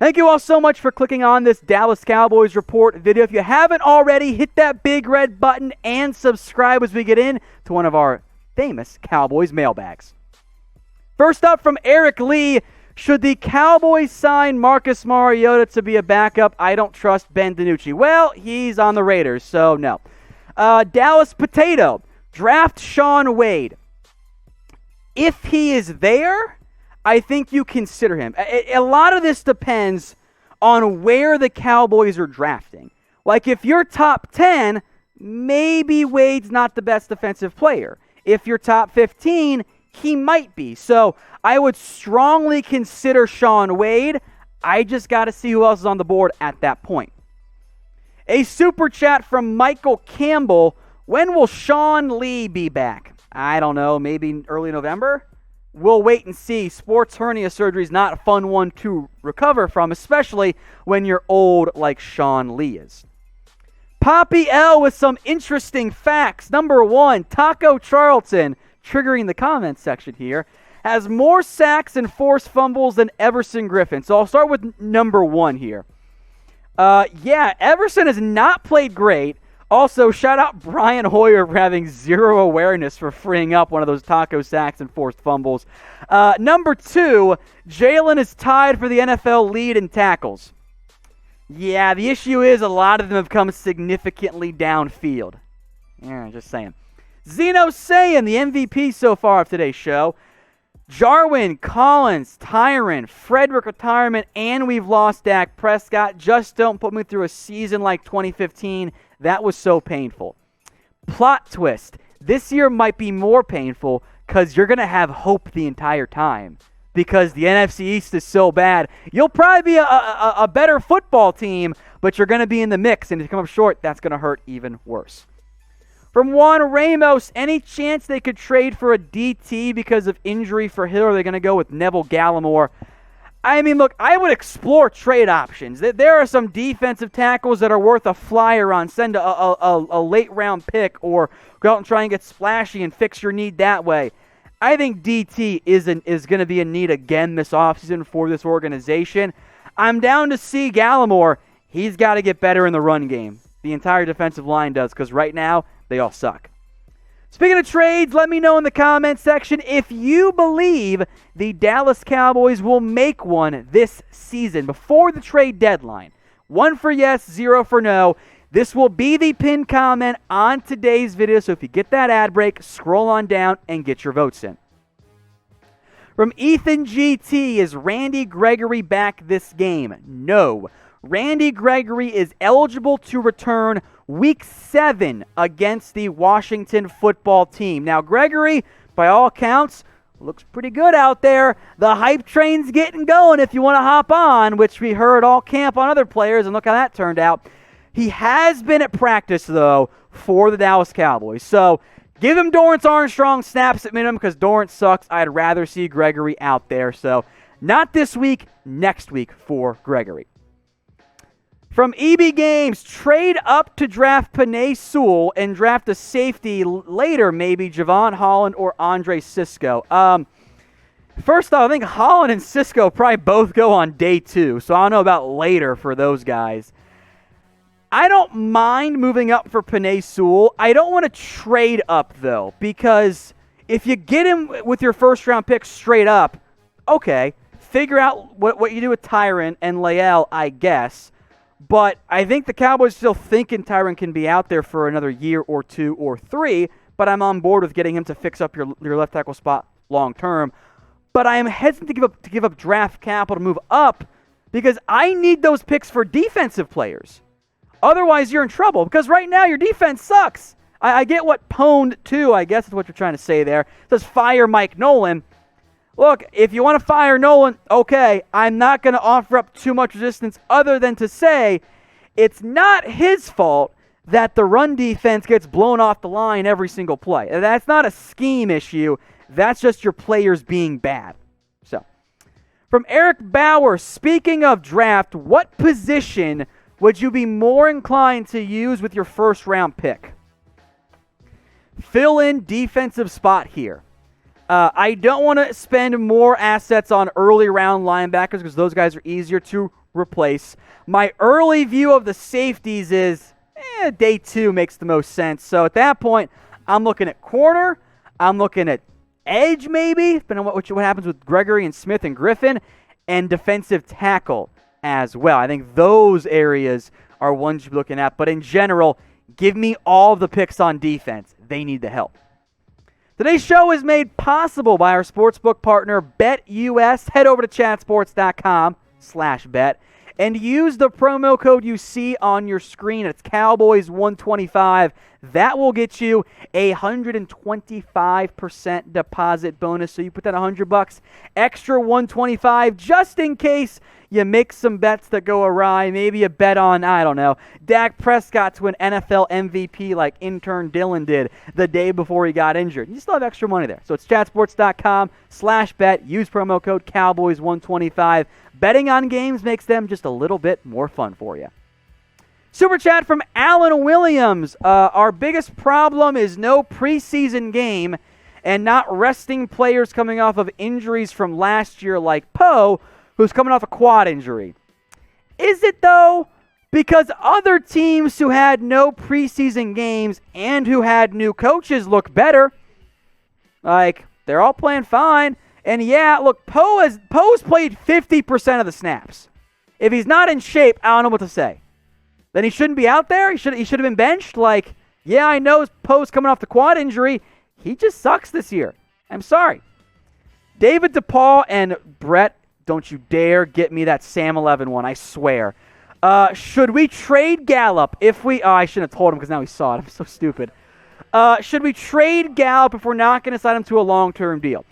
Thank you all so much for clicking on this Dallas Cowboys Report video. If you haven't already, hit that big red button and subscribe as we get in to one of our famous Cowboys mailbags. First up from Eric Lee, should the Cowboys sign Marcus Mariota to be a backup? I don't trust Ben DiNucci. Well, he's on the Raiders, so no. Dallas Potato, draft Shaun Wade. If he is there, I think you consider him. A lot of this depends on where the Cowboys are drafting. Like if you're top 10, maybe Wade's not the best defensive player. If you're top 15, he might be. So I would strongly consider Shaun Wade. I just got to see who else is on the board at that point. A super chat from Michael Campbell. When will Sean Lee be back? I don't know, maybe early November? We'll wait and see. Sports hernia surgery is not a fun one to recover from, especially when you're old like Sean Lee is. Poppy L with some interesting facts. Number 1, Taco Charlton, triggering the comments section here, has more sacks and forced fumbles than Everson Griffen. So I'll start with number 1 here. Everson has not played great. Also, shout out Brian Hoyer for having zero awareness for freeing up one of those taco sacks and forced fumbles. Number 2, Jaylon is tied for the NFL lead in tackles. Yeah, the issue is a lot of them have come significantly downfield. Yeah, just saying. Zeno saying the MVP so far of today's show. Jarwin, Collins, Tyron, Frederick retirement, and we've lost Dak Prescott. Just don't put me through a season like 2015. That was so painful. Plot twist. This year might be more painful because you're going to have hope the entire time because the NFC East is so bad. You'll probably be a better football team, but you're going to be in the mix, and if you come up short, that's going to hurt even worse. From Juan Ramos, any chance they could trade for a DT because of injury for Hill, or are they going to go with Neville Gallimore? I mean, look, I would explore trade options. There are some defensive tackles that are worth a flyer on. Send a late-round pick or go out and try and get splashy and fix your need that way. I think DT is going to be in need again this offseason for this organization. I'm down to see Gallimore. He's got to get better in the run game. The entire defensive line does, because right now, they all suck. Speaking of trades, let me know in the comments section if you believe the Dallas Cowboys will make one this season before the trade deadline. 1 for yes, 0 for no. This will be the pinned comment on today's video, so if you get that ad break, scroll on down and get your votes in. From Ethan GT, is Randy Gregory back this game? No. Randy Gregory is eligible to return Week 7 against the Washington football team. Now, Gregory, by all accounts, looks pretty good out there. The hype train's getting going if you want to hop on, which we heard all camp on other players, and look how that turned out. He has been at practice, though, for the Dallas Cowboys. So, give him Dorrance Armstrong snaps at minimum because Dorrance sucks. I'd rather see Gregory out there. So, not this week, next week for Gregory. From EB Games, trade up to draft Penei Sewell and draft a safety later, maybe Jevon, Holland, or Andre Cisco. First off, I think Holland and Cisco probably both go on day 2, so I don't know about later for those guys. I don't mind moving up for Penei Sewell. I don't want to trade up, though, because if you get him with your first-round pick straight up, okay, figure out what you do with Tyron and Lael, I guess. But I think the Cowboys still thinking Tyron can be out there for another year or 2 or 3, but I'm on board with getting him to fix up your left tackle spot long term. But I am hesitant to give up draft capital to move up because I need those picks for defensive players. Otherwise, you're in trouble because right now your defense sucks. I get what pwned to, I guess is what you're trying to say there. It says fire Mike Nolan. Look, if you want to fire Nolan, okay, I'm not going to offer up too much resistance other than to say it's not his fault that the run defense gets blown off the line every single play. That's not a scheme issue. That's just your players being bad. So, from Eric Bauer, speaking of draft, what position would you be more inclined to use with your first-round pick? Fill in defensive spot here. I don't want to spend more assets on early round linebackers because those guys are easier to replace. My early view of the safeties is day 2 makes the most sense. So at that point, I'm looking at corner. I'm looking at edge maybe, depending on what happens with Gregory and Smith and Griffen, and defensive tackle as well. I think those areas are ones you're looking at. But in general, give me all the picks on defense. They need the help. Today's show is made possible by our sportsbook partner, BetUS. Head over to chatsports.com/bet and use the promo code you see on your screen. It's Cowboys125. That will get you a 125% deposit bonus. So you put that $100, extra 125, just in case you make some bets that go awry. Maybe a bet on, I don't know, Dak Prescott to an NFL MVP like intern Dylan did the day before he got injured. You still have extra money there. So it's chatsports.com/bet. Use promo code Cowboys125. Betting on games makes them just a little bit more fun for you. Super chat from Alan Williams. Our biggest problem is no preseason game and not resting players coming off of injuries from last year like Poe, who's coming off a quad injury. Is it, though? Because other teams who had no preseason games and who had new coaches look better. Like, they're all playing fine. And yeah, look, Poe's played 50% of the snaps. If he's not in shape, I don't know what to say. Then he shouldn't be out there? He should have been benched? Like, yeah, I know Poe's coming off the quad injury. He just sucks this year. I'm sorry. David DePaul and Brett, don't you dare get me that Sam 11 one, I swear. Should we trade Gallup if we... Oh, I shouldn't have told him because now he saw it. I'm so stupid. Should we trade Gallup if we're not going to sign him to a long-term deal?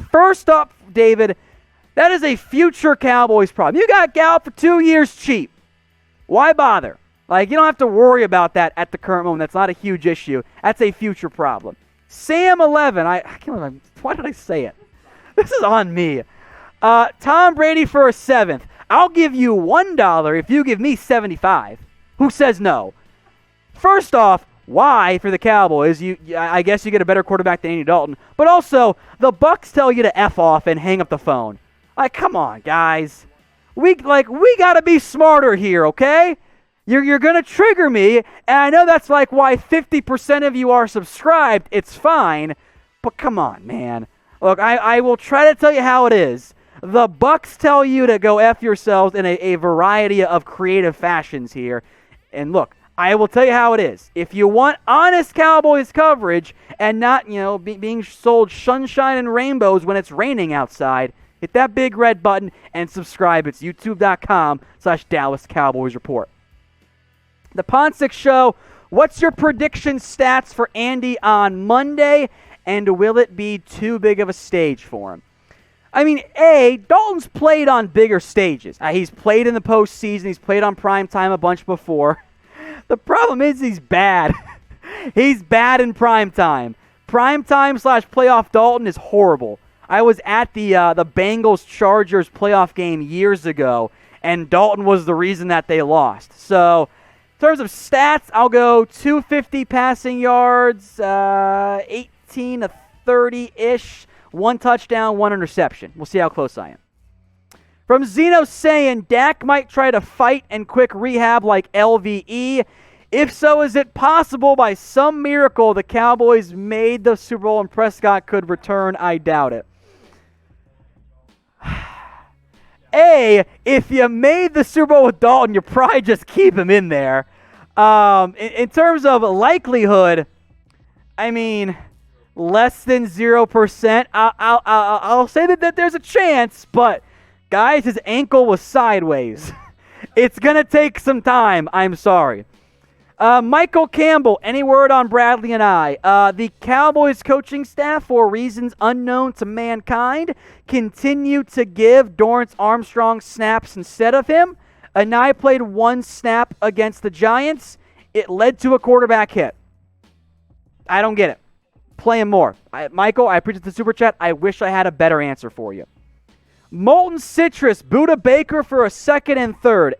First up, David, that is a future Cowboys problem. You got Gallup for 2 years cheap. Why bother? Like, you don't have to worry about that at the current moment. That's not a huge issue. That's a future problem. Sam 11, I can't remember. Why did I say it? This is on me. Tom Brady for a 7th. I'll give you $1 if you give me 75. Who says no? First off, why for the Cowboys? I guess you get a better quarterback than Andy Dalton. But also, the Bucs tell you to F off and hang up the phone. Like, come on, guys. We got to be smarter here, okay? You're going to trigger me, and I know that's like why 50% of you are subscribed. It's fine, but come on, man. Look, I will try to tell you how it is. The Bucs tell you to go F yourselves in a variety of creative fashions here. And look, I will tell you how it is. If you want honest Cowboys coverage and not, being sold sunshine and rainbows when it's raining outside, hit that big red button and subscribe. It's youtube.com/Dallas Cowboys Report. The Ponsick Show, what's your prediction stats for Andy on Monday, and will it be too big of a stage for him? I mean, Dalton's played on bigger stages. He's played in the postseason. He's played on primetime a bunch before. The problem is he's bad. He's bad in primetime. Primetime/playoff Dalton is horrible. I was at the Bengals-Chargers playoff game years ago, and Dalton was the reason that they lost. So, in terms of stats, I'll go 250 passing yards, 18 to 30-ish, 1 touchdown, 1 interception. We'll see how close I am. From Zeno saying, Dak might try to fight and quick rehab like LVE. If so, is it possible by some miracle the Cowboys made the Super Bowl and Prescott could return? I doubt it. If you made the Super Bowl with Dalton, you probably just keep him in there. In terms of likelihood, I mean, less than 0%. I'll say that there's a chance, but guys, his ankle was sideways. It's going to take some time. I'm sorry. Michael Campbell, any word on Bradlee Anae? The Cowboys coaching staff, for reasons unknown to mankind, continue to give Dorrance Armstrong snaps instead of him. Anae played 1 snap against the Giants. It led to a quarterback hit. I don't get it. Play him more. Michael, I appreciate the super chat. I wish I had a better answer for you. Molten Citrus, Budda Baker for a 2nd and 3rd.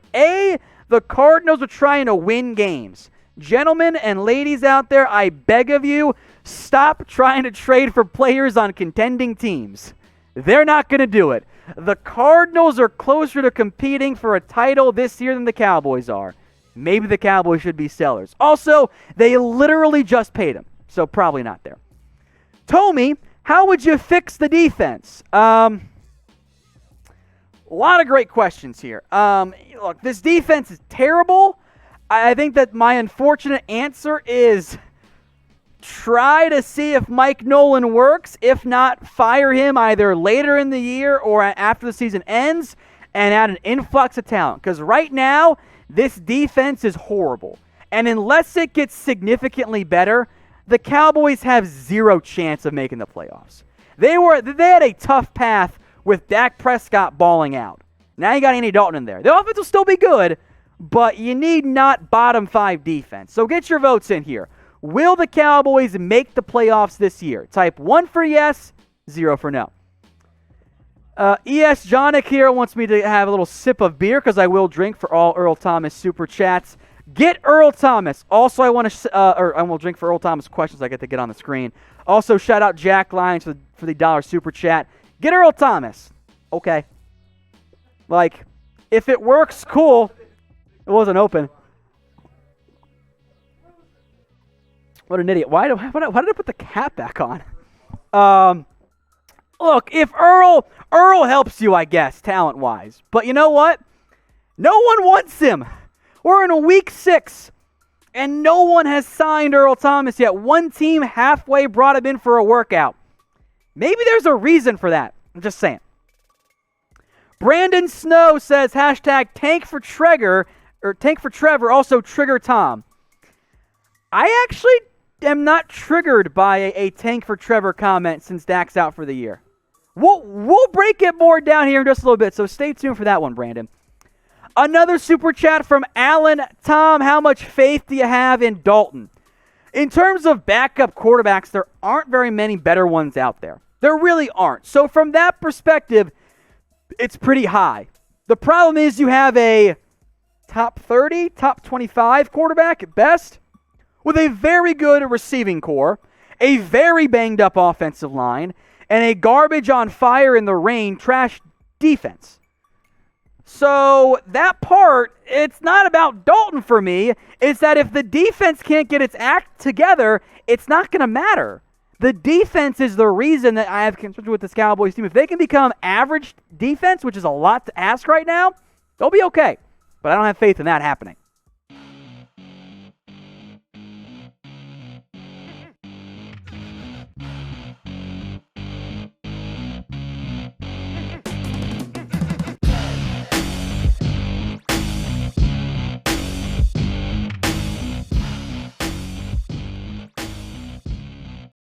The Cardinals are trying to win games. Gentlemen and ladies out there, I beg of you, stop trying to trade for players on contending teams. They're not going to do it. The Cardinals are closer to competing for a title this year than the Cowboys are. Maybe the Cowboys should be sellers. Also, they literally just paid him, so probably not there. Tommy, how would you fix the defense? A lot of great questions here. Look, this defense is terrible. I think that my unfortunate answer is try to see if Mike Nolan works. If not, fire him either later in the year or after the season ends and add an influx of talent. Because right now, this defense is horrible. And unless it gets significantly better, the Cowboys have zero chance of making the playoffs. They had a tough path with Dak Prescott balling out. Now you got Andy Dalton in there. The offense will still be good, but you need not bottom 5 defense. So get your votes in here. Will the Cowboys make the playoffs this year? Type 1 for yes, 0 for no. ES Jonick here wants me to have a little sip of beer because I will drink for all Earl Thomas super chats. Get Earl Thomas. Also, I will drink for Earl Thomas questions I get to get on the screen. Also, shout out Jack Lyons for the $1 super chat. Get Earl Thomas. Okay. Like, if it works, cool. It wasn't open. What an idiot. Why did I put the cap back on? Look, if Earl helps you, I guess, talent-wise. But you know what? No one wants him. We're in week 6, and no one has signed Earl Thomas yet. One team halfway brought him in for a workout. Maybe there's a reason for that. I'm just saying. Brandon Snow says, hashtag tank for Trevor, also trigger Tom. I actually am not triggered by a tank for Trevor comment since Dak's out for the year. We'll break it more down here in just a little bit, so stay tuned for that one, Brandon. Another super chat from Alan. Tom, how much faith do you have in Dalton? In terms of backup quarterbacks, there aren't very many better ones out there. There really aren't. So from that perspective, it's pretty high. The problem is you have a top 30, top 25 quarterback at best with a very good receiving core, a very banged up offensive line, and a garbage on fire in the rain trash defense. So that part, it's not about Dalton for me. It's that if the defense can't get its act together, it's not going to matter. The defense is the reason that I have concern with this Cowboys team. If they can become average defense, which is a lot to ask right now, they'll be okay. But I don't have faith in that happening.